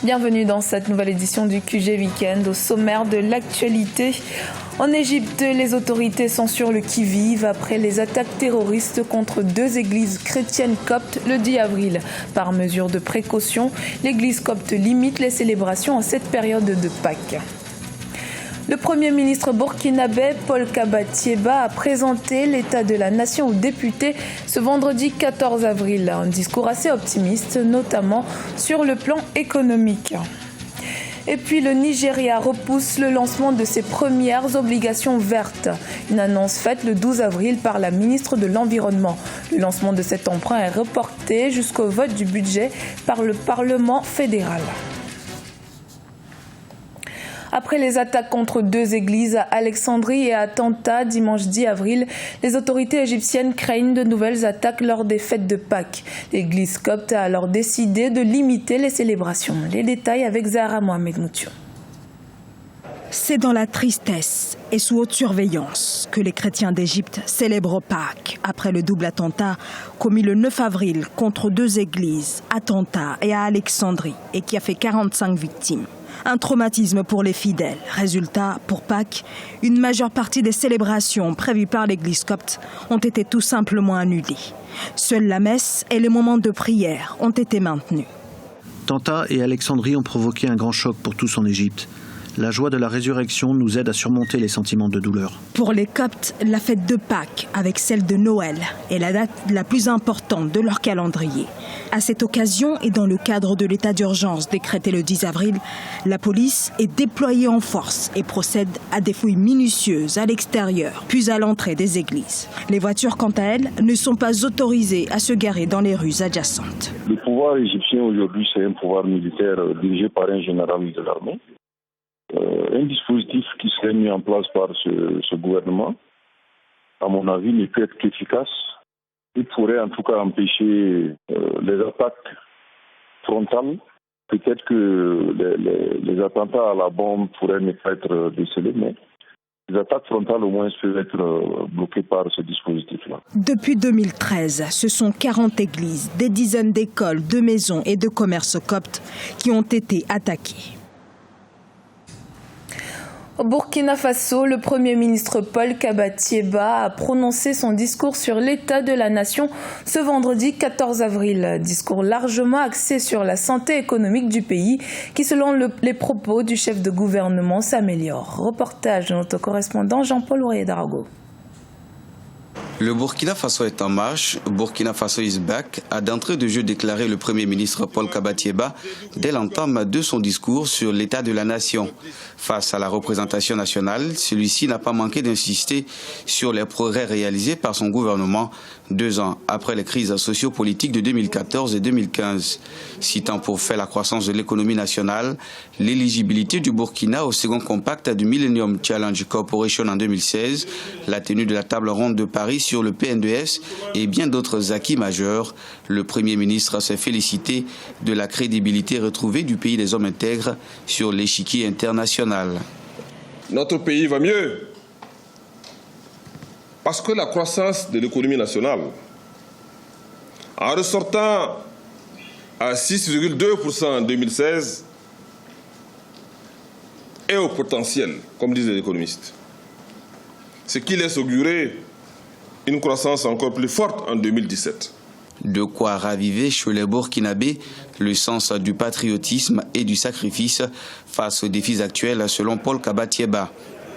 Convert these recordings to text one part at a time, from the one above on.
Bienvenue dans cette nouvelle édition du QG Weekend. Au sommaire de l'actualité, en Égypte, les autorités sont sur le qui-vive après les attaques terroristes contre 2 églises chrétiennes coptes le 10 avril. Par mesure de précaution, l'église copte limite les célébrations en cette période de Pâques. Le Premier ministre burkinabé Paul Kaba-Thiéba a présenté l'état de la nation aux députés ce vendredi 14 avril. Un discours assez optimiste, notamment sur le plan économique. Et puis le Nigeria repousse le lancement de ses premières obligations vertes. Une annonce faite le 12 avril par la ministre de l'Environnement. Le lancement de cet emprunt est reporté jusqu'au vote du budget par le Parlement fédéral. Après les attaques contre 2 églises à Alexandrie et à Tanta dimanche 10 avril, les autorités égyptiennes craignent de nouvelles attaques lors des fêtes de Pâques. L'église copte a alors décidé de limiter les célébrations. Les détails avec Zahra Mohamed Moutiou. C'est dans la tristesse et sous haute surveillance que les chrétiens d'Égypte célèbrent Pâques après le double attentat commis le 9 avril contre 2 églises à Tanta et à Alexandrie et qui a fait 45 victimes. Un traumatisme pour les fidèles. Résultat, pour Pâques, une majeure partie des célébrations prévues par l'église copte ont été tout simplement annulées. Seule la messe et les moments de prière ont été maintenus. Tanta et Alexandrie ont provoqué un grand choc pour tous en Égypte. La joie de la résurrection nous aide à surmonter les sentiments de douleur. Pour les Coptes, la fête de Pâques, avec celle de Noël, est la date la plus importante de leur calendrier. À cette occasion et dans le cadre de l'état d'urgence décrété le 10 avril, la police est déployée en force et procède à des fouilles minutieuses à l'extérieur, puis à l'entrée des églises. Les voitures, quant à elles, ne sont pas autorisées à se garer dans les rues adjacentes. Le pouvoir égyptien aujourd'hui, c'est un pouvoir militaire dirigé par un général de l'armée. Un dispositif qui serait mis en place par ce gouvernement, à mon avis, n'est plus efficace. Il pourrait en tout cas empêcher les attaques frontales. Peut-être que les attentats à la bombe pourraient ne pas être décelés, mais les attaques frontales au moins peuvent être bloquées par ce dispositif-là. Depuis 2013, ce sont 40 églises, des dizaines d'écoles, de maisons et de commerces coptes qui ont été attaquées. Au Burkina Faso, le Premier ministre Paul Kaba-Thiéba a prononcé son discours sur l'état de la nation ce vendredi 14 avril. Discours largement axé sur la santé économique du pays qui, selon les propos du chef de gouvernement, s'améliore. Reportage de notre correspondant Jean-Paul Ourier-Darago. Le Burkina Faso est en marche, Burkina Faso is back, a d'entrée de jeu déclaré le Premier ministre Paul Kaba-Thiéba dès l'entame de son discours sur l'état de la nation. Face à la représentation nationale, celui-ci n'a pas manqué d'insister sur les progrès réalisés par son gouvernement 2 ans après les crises sociopolitiques de 2014 et 2015. Citant pour fait la croissance de l'économie nationale, l'éligibilité du Burkina au second compact du Millennium Challenge Corporation en 2016, la tenue de la table ronde de Paris sur le PNDS et bien d'autres acquis majeurs, le Premier ministre s'est félicité de la crédibilité retrouvée du pays des hommes intègres sur l'échiquier international. Notre pays va mieux parce que la croissance de l'économie nationale, en ressortant à 6,2% en 2016, est au potentiel, comme disent les économistes. Ce qui laisse augurer une croissance encore plus forte en 2017. De quoi raviver chez les Burkinabés le sens du patriotisme et du sacrifice face aux défis actuels selon Paul Kaba-Thiéba.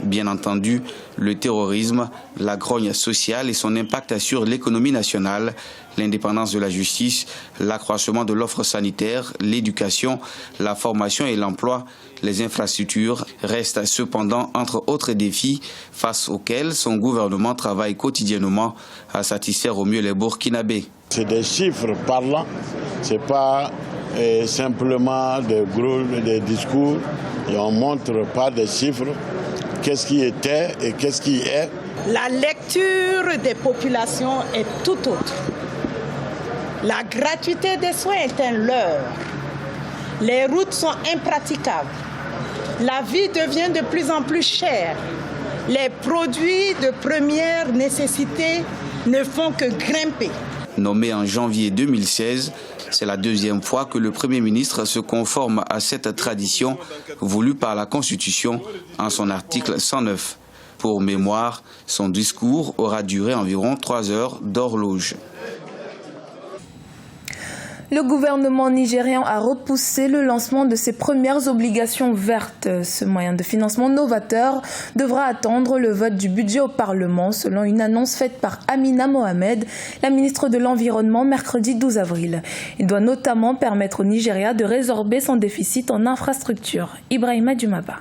Bien entendu, le terrorisme, la grogne sociale et son impact sur l'économie nationale, l'indépendance de la justice, l'accroissement de l'offre sanitaire, l'éducation, la formation et l'emploi, les infrastructures restent cependant entre autres défis face auxquels son gouvernement travaille quotidiennement à satisfaire au mieux les Burkinabés. C'est des chiffres parlants, ce n'est pas simplement des discours et on ne montre pas des chiffres. Qu'est-ce qui était et qu'est-ce qui est. La lecture des populations est tout autre. La gratuité des soins est un leurre. Les routes sont impraticables. La vie devient de plus en plus chère. Les produits de première nécessité ne font que grimper. Nommé en janvier 2016, c'est la deuxième fois que le Premier ministre se conforme à cette tradition voulue par la Constitution en son article 109. Pour mémoire, son discours aura duré environ 3 heures d'horloge. Le gouvernement nigérian a repoussé le lancement de ses premières obligations vertes. Ce moyen de financement novateur devra attendre le vote du budget au Parlement, selon une annonce faite par Amina Mohamed, la ministre de l'Environnement, mercredi 12 avril. Il doit notamment permettre au Nigeria de résorber son déficit en infrastructures. Ibrahima Djumaba.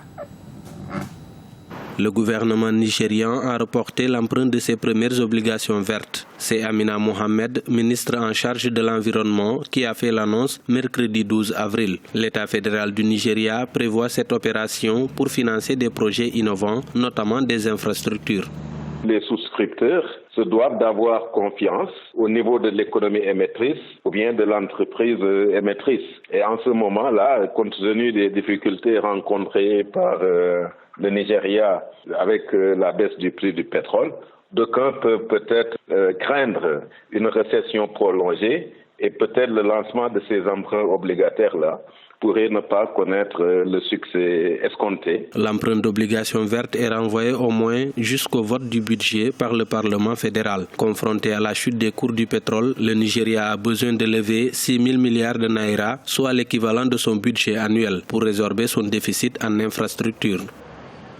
Le gouvernement nigérian a reporté l'emprunt de ses premières obligations vertes. C'est Amina Mohamed, ministre en charge de l'environnement, qui a fait l'annonce mercredi 12 avril. L'État fédéral du Nigeria prévoit cette opération pour financer des projets innovants, notamment des infrastructures. Les souscripteurs se doivent d'avoir confiance au niveau de l'économie émettrice ou bien de l'entreprise émettrice. Et en ce moment-là, compte tenu des difficultés rencontrées par le Nigeria avec la baisse du prix du pétrole, d'aucuns peuvent peut-être craindre une récession prolongée et peut-être le lancement de ces emprunts obligataires-là pourrait ne pas connaître le succès escompté. L'emprunt d'obligations vertes est renvoyé au moins jusqu'au vote du budget par le Parlement fédéral. Confronté à la chute des cours du pétrole, le Nigeria a besoin de lever 6 000 milliards de naira, soit l'équivalent de son budget annuel, pour résorber son déficit en infrastructures.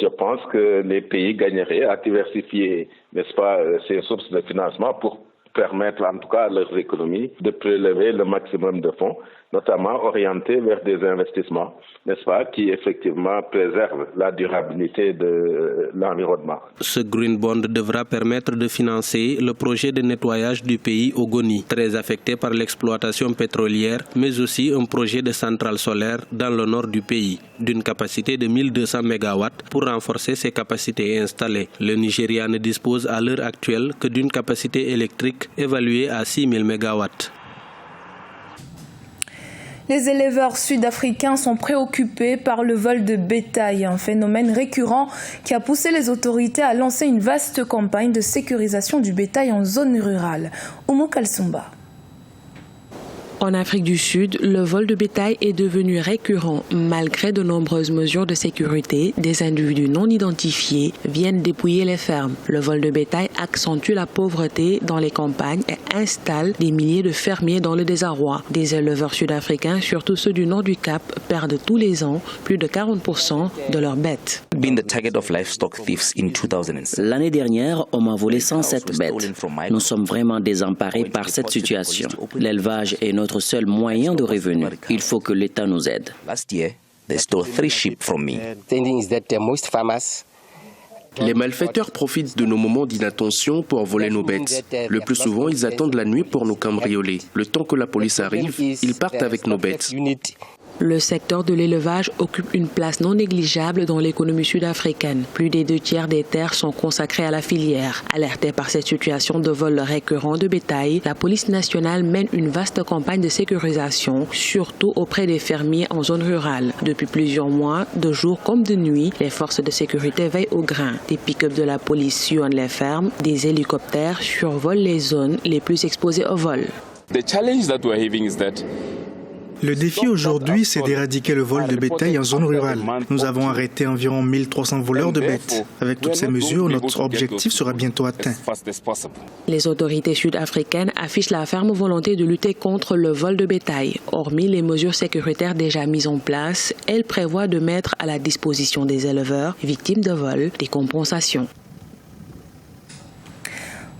Je pense que les pays gagneraient à diversifier, n'est-ce pas, ces sources de financement pour permettre en tout cas à leurs économies de prélever le maximum de fonds, notamment orientés vers des investissements, n'est-ce pas, qui effectivement préservent la durabilité de l'environnement. Ce Green Bond devra permettre de financer le projet de nettoyage du pays Ogoni, très affecté par l'exploitation pétrolière, mais aussi un projet de centrale solaire dans le nord du pays, d'une capacité de 1200 MW pour renforcer ses capacités installées. Le Nigeria ne dispose à l'heure actuelle que d'une capacité électrique évaluée à 6 000 MW. Les éleveurs sud-africains sont préoccupés par le vol de bétail, un phénomène récurrent qui a poussé les autorités à lancer une vaste campagne de sécurisation du bétail en zone rurale. Oumou Kalsumba. En Afrique du Sud, le vol de bétail est devenu récurrent. Malgré de nombreuses mesures de sécurité, des individus non identifiés viennent dépouiller les fermes. Le vol de bétail accentue la pauvreté dans les campagnes et installe des milliers de fermiers dans le désarroi. Des éleveurs sud-africains, surtout ceux du nord du Cap, perdent tous les ans plus de 40% de leurs bêtes. L'année dernière, on m'a volé 107 bêtes. Nous sommes vraiment désemparés par cette situation. L'élevage est notre seul moyen de revenu. Il faut que l'État nous aide. Les malfaiteurs profitent de nos moments d'inattention pour voler nos bêtes. Le plus souvent, ils attendent la nuit pour nous cambrioler. Le temps que la police arrive, ils partent avec nos bêtes. Le secteur de l'élevage occupe une place non négligeable dans l'économie sud-africaine. Plus des 2/3 des terres sont consacrées à la filière. Alertée par cette situation de vol récurrent de bétail, la police nationale mène une vaste campagne de sécurisation, surtout auprès des fermiers en zone rurale. Depuis plusieurs mois, de jour comme de nuit, les forces de sécurité veillent au grain. Des pick-up de la police sillonnent les fermes, des hélicoptères survolent les zones les plus exposées au vol. Le défi aujourd'hui, c'est d'éradiquer le vol de bétail en zone rurale. Nous avons arrêté environ 1300 voleurs de bêtes. Avec toutes ces mesures, notre objectif sera bientôt atteint. Les autorités sud-africaines affichent la ferme volonté de lutter contre le vol de bétail. Hormis les mesures sécuritaires déjà mises en place, elles prévoient de mettre à la disposition des éleveurs victimes de vol des compensations.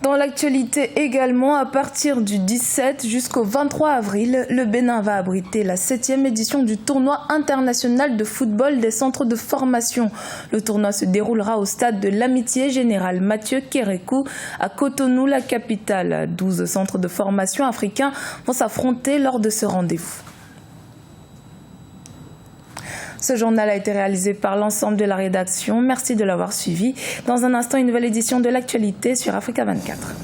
Dans l'actualité également, à partir du 17 jusqu'au 23 avril, le Bénin va abriter la 7e édition du tournoi international de football des centres de formation. Le tournoi se déroulera au stade de l'Amitié Général Mathieu Kérékou à Cotonou, la capitale. 12 centres de formation africains vont s'affronter lors de ce rendez-vous. Ce journal a été réalisé par l'ensemble de la rédaction. Merci de l'avoir suivi. Dans un instant, une nouvelle édition de l'actualité sur Africa 24.